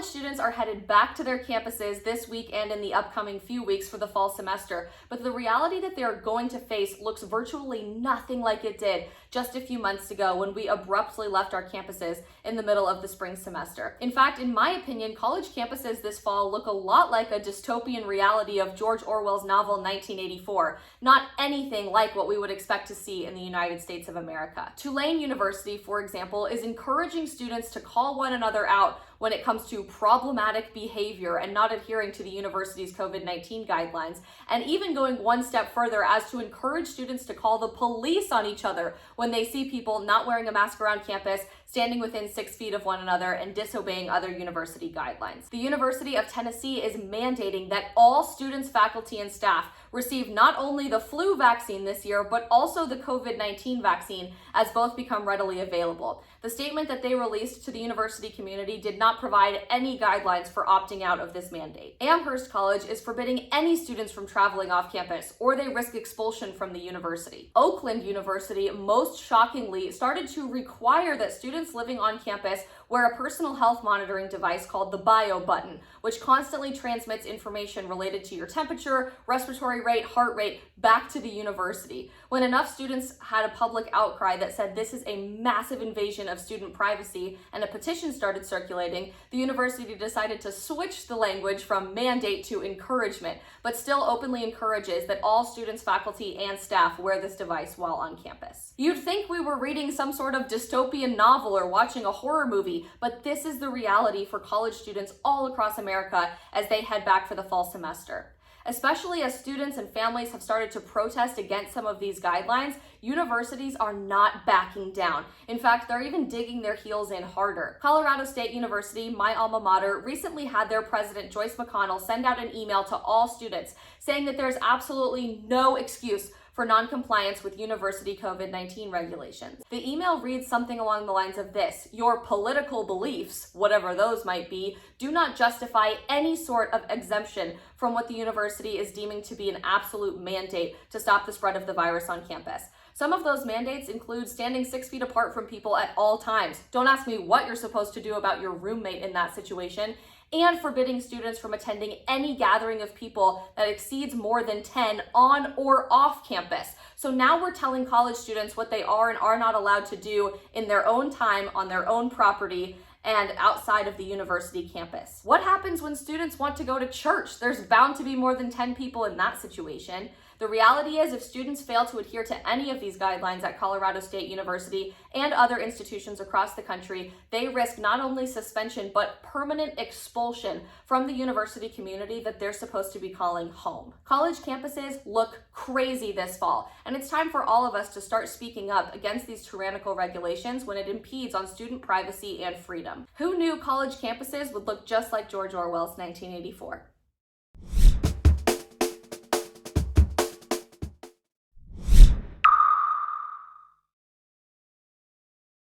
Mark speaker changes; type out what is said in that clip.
Speaker 1: College students are headed back to their campuses this week and in the upcoming few weeks for the fall semester, but the reality that they are going to face looks virtually nothing like it did just a few months ago when we abruptly left our campuses in the middle of the spring semester. In fact, in my opinion, college campuses this fall look a lot like a dystopian reality of George Orwell's novel 1984, not anything like what we would expect to see in the United States of America. Tulane University, for example, is encouraging students to call one another out when it comes to problematic behavior and not adhering to the university's COVID-19 guidelines, and even going one step further as to encourage students to call the police on each other when they see people not wearing a mask around campus, standing within 6 feet of one another, and disobeying other university guidelines. The University of Tennessee is mandating that all students, faculty, and staff receive not only the flu vaccine this year, but also the COVID-19 vaccine, as both become readily available. The statement that they released to the university community did not provide any guidelines for opting out of this mandate. Amherst College is forbidding any students from traveling off campus, or they risk expulsion from the university. Oakland University, most shockingly, started to require that students living on campus wear a personal health monitoring device called the bio button, which constantly transmits information related to your temperature, respiratory rate, heart rate back to the university. When enough students had a public outcry that said this is a massive invasion of student privacy and a petition started circulating, the university decided to switch the language from mandate to encouragement, but still openly encourages that all students, faculty, and staff wear this device while on campus. You'd think we were reading some sort of dystopian novel or watching a horror movie, but this is the reality for college students all across America as they head back for the fall semester. Especially as students and families have started to protest against some of these guidelines, universities are not backing down. In fact, they're even digging their heels in harder. Colorado State University, my alma mater, recently had their president, Joyce McConnell, send out an email to all students saying that there's absolutely no excuse for non-compliance with university COVID-19 regulations. The email reads something along the lines of this: your political beliefs, whatever those might be, do not justify any sort of exemption from what the university is deeming to be an absolute mandate to stop the spread of the virus on campus. Some of those mandates include standing 6 feet apart from people at all times. Don't ask me what you're supposed to do about your roommate in that situation. And forbidding students from attending any gathering of people that exceeds more than 10 on or off campus. So now we're telling college students what they are and are not allowed to do in their own time, on their own property, and outside of the university campus. What happens when students want to go to church? There's bound to be more than 10 people in that situation. The reality is, if students fail to adhere to any of these guidelines at Colorado State University and other institutions across the country, they risk not only suspension, but permanent expulsion from the university community that they're supposed to be calling home. College campuses look crazy this fall, and it's time for all of us to start speaking up against these tyrannical regulations when it impedes on student privacy and freedom. Who knew college campuses would look just like George Orwell's 1984?